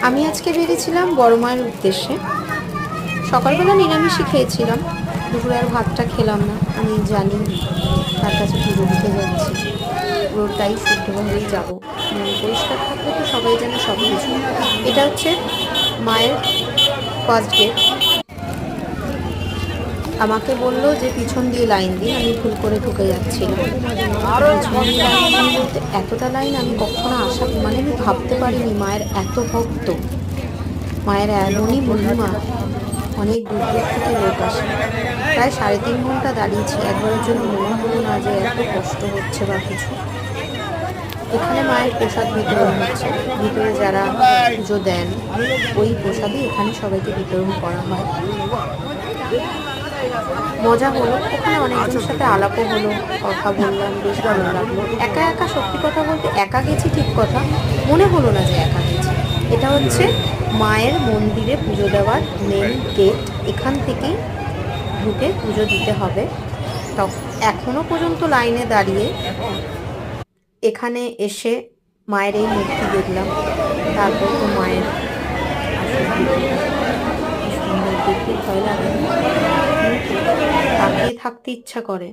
আমি আজকে বেরিয়েছিলাম বড় মায়ের উদ্দেশ্যে। সকালবেলা নিরামিষই খেয়েছিলাম, দুপুরে আর ভাতটা খেলাম না। আমি জানি তার কাছে পুজো দিতে যাচ্ছি, পুরোটাই শুদ্ধভাবেই যাব। মন পরিষ্কার থাকলে তো সবাই জানে সব কিছু। এটা হচ্ছে মায়ের ফার্স্ট গেট। আমাকে বললো যে পিছন দিয়ে লাইন দিন, আমি ভুল করে ঢুকে যাচ্ছিলাম। পিছন দিয়ে লাইন দিন বলতে এতটা লাইন আমি কখনো আমি ভাবতে পারিনি মায়ের এত ভক্ত, মায়ের এমনই মহিমা। অনেক দূর দূর থেকে লোক আসে, প্রায় 3.5 ঘন্টা দাঁড়িয়েছি। একবারের জন্য মনে হলো না যে এত কষ্ট হচ্ছে বা কিছু। এখানে মায়ের প্রসাদ বিতরণ হচ্ছে, ভিতরে যারা পুজো দেন ওই প্রসাদই এখানে সবাইকে বিতরণ করা হয়। মজা হলো, ওখানে অনেকজনের সাথে আলাপও হলো, কথা বললাম, বেশ ভালো লাগলো। একা একা সত্যি কথা বলতে একা গেছি ঠিক কথা, মনে হলো না যে একা গেছি। এটা হচ্ছে মায়ের মন্দিরে পুজো দেওয়ার মেন গেট, এখান থেকেই ঢুকে পুজো দিতে হবে। তো এখনো পর্যন্ত লাইনে দাঁড়িয়ে এখানে এসে মায়ের এই মূর্তি দেখলাম, তারপর তো মায়ের আসল রূপটা সুন্দর দেখতে ভয় লাগে, তাকিয়ে থাকতে ইচ্ছা করে।